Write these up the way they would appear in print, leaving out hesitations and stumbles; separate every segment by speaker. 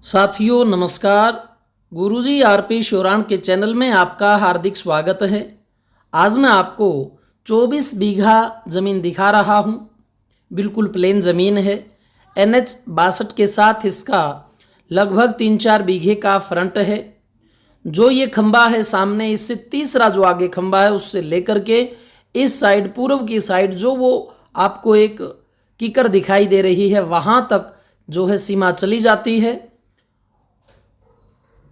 Speaker 1: साथियों नमस्कार। गुरुजी आरपी श्योराण के चैनल में आपका हार्दिक स्वागत है। आज मैं आपको 24 बीघा ज़मीन दिखा रहा हूँ। बिल्कुल प्लेन ज़मीन है। NH 62 के साथ इसका लगभग 3-4 बीघे का फ्रंट है। जो ये खंबा है सामने, इससे तीसरा जो आगे खंबा है उससे लेकर के इस साइड पूर्व की साइड जो वो आपको एक कीकर दिखाई दे रही है वहाँ तक जो है सीमा चली जाती है।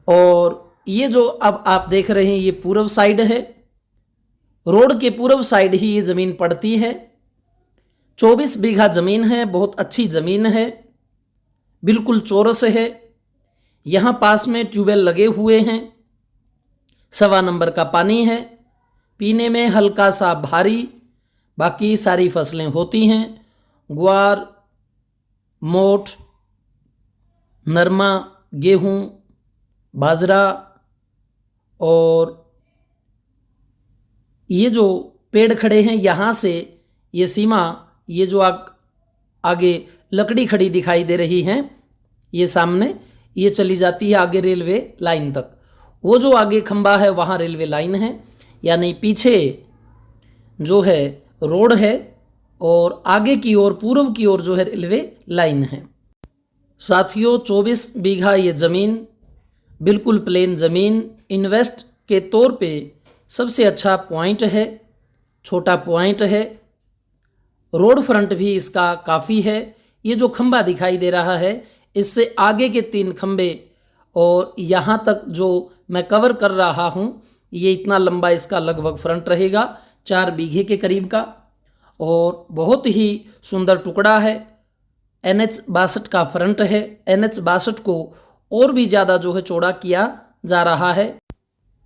Speaker 1: और ये जो अब आप देख रहे हैं ये पूर्व साइड है। रोड के पूर्व साइड ही ये ज़मीन पड़ती है। 24 बीघा ज़मीन है, बहुत अच्छी ज़मीन है, बिल्कुल चौरस है। यहाँ पास में ट्यूबवेल लगे हुए हैं। 1.25 नंबर का पानी है, पीने में हल्का सा भारी। बाकी सारी फसलें होती हैं, ग्वार, मोठ, नरमा, गेहूँ, बाजरा। और ये जो पेड़ खड़े हैं यहाँ से ये सीमा, ये जो आगे लकड़ी खड़ी दिखाई दे रही हैं ये सामने, ये चली जाती है आगे रेलवे लाइन तक। वो जो आगे खंबा है वहाँ रेलवे लाइन है, यानी पीछे जो है रोड है और आगे की ओर पूर्व की ओर जो है रेलवे लाइन है। साथियों 24 बीघा ये ज़मीन, बिल्कुल प्लेन ज़मीन, इन्वेस्ट के तौर पे सबसे अच्छा पॉइंट है, छोटा पॉइंट है। रोड फ्रंट भी इसका काफ़ी है। ये जो खंबा दिखाई दे रहा है इससे आगे के 3 खंबे और यहाँ तक जो मैं कवर कर रहा हूँ ये इतना लंबा इसका लगभग फ्रंट रहेगा, 4 बीघे के करीब का। और बहुत ही सुंदर टुकड़ा है। NH 62 का फ्रंट है। NH 62 को और भी ज़्यादा जो है चौड़ा किया जा रहा है।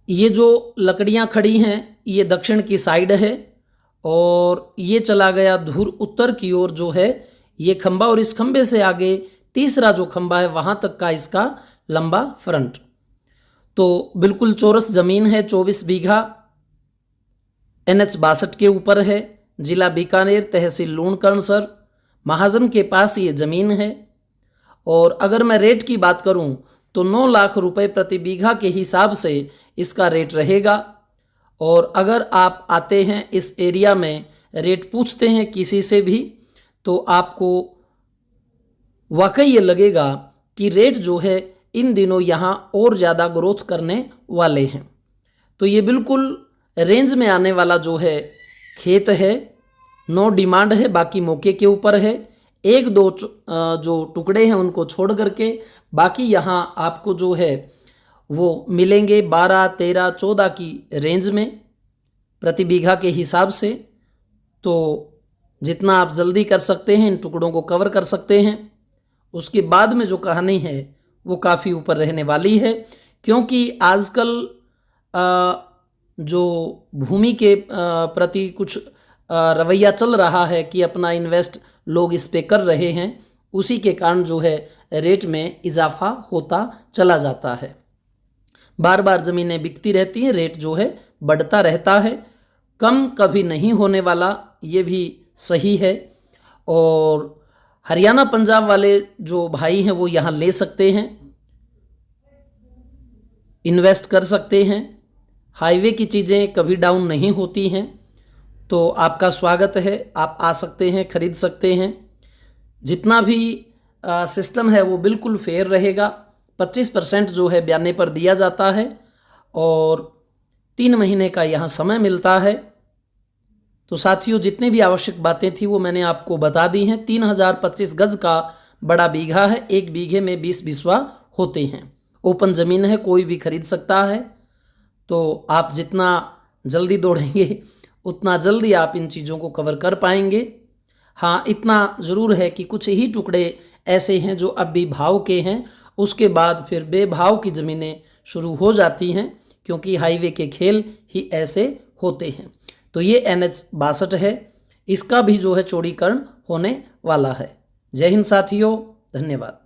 Speaker 1: ये जो लकड़ियाँ खड़ी हैं ये दक्षिण की साइड है और ये चला गया धूर उत्तर की ओर जो है ये खंबा, और इस खंबे से आगे तीसरा जो खंबा है वहाँ तक का इसका लंबा फ्रंट। तो बिल्कुल चौरस ज़मीन है, 24 बीघा, NH 62 के ऊपर है, जिला बीकानेर, तहसील लूणकरणसर, महाजन के पास ये ज़मीन है। और अगर मैं रेट की बात करूं तो 9 लाख रुपए प्रति बीघा के हिसाब से इसका रेट रहेगा। और अगर आप आते हैं इस एरिया में, रेट पूछते हैं किसी से भी, तो आपको वाकई ये लगेगा कि रेट जो है इन दिनों यहाँ और ज़्यादा ग्रोथ करने वाले हैं। तो ये बिल्कुल रेंज में आने वाला जो है खेत है। नो डिमांड है, बाकी मौके के ऊपर है। 1-2 जो टुकड़े हैं उनको छोड़ करके बाकी यहाँ आपको जो है वो मिलेंगे 12, 13, 14 की रेंज में प्रति बीघा के हिसाब से। तो जितना आप जल्दी कर सकते हैं इन टुकड़ों को कवर कर सकते हैं। उसके बाद में जो कहानी है वो काफ़ी ऊपर रहने वाली है, क्योंकि आजकल जो भूमि के प्रति कुछ रवैया चल रहा है कि अपना इन्वेस्ट लोग इस पे कर रहे हैं, उसी के कारण जो है रेट में इजाफा होता चला जाता है। बार बार ज़मीनें बिकती रहती हैं, रेट जो है बढ़ता रहता है, कम कभी नहीं होने वाला, ये भी सही है। और हरियाणा पंजाब वाले जो भाई हैं वो यहाँ ले सकते हैं, इन्वेस्ट कर सकते हैं। हाईवे की चीज़ें कभी डाउन नहीं होती हैं, तो आपका स्वागत है, आप आ सकते हैं, खरीद सकते हैं। जितना भी सिस्टम है वो बिल्कुल फेयर रहेगा। 25% जो है बयाने पर दिया जाता है और 3 महीने का यहाँ समय मिलता है। तो साथियों जितनी भी आवश्यक बातें थी वो मैंने आपको बता दी हैं। 3025 गज का बड़ा बीघा है, 1 बीघे में 20 बिस्वा होते हैं। ओपन ज़मीन है, कोई भी खरीद सकता है। तो आप जितना जल्दी दौड़ेंगे उतना जल्दी आप इन चीज़ों को कवर कर पाएंगे। हाँ, इतना ज़रूर है कि कुछ ही टुकड़े ऐसे हैं जो अब भी भाव के हैं, उसके बाद फिर बेभाव की ज़मीनें शुरू हो जाती हैं, क्योंकि हाईवे के खेल ही ऐसे होते हैं। तो ये NH 62 है, इसका भी जो है चौड़ीकरण होने वाला है। जय हिंद साथियों, धन्यवाद।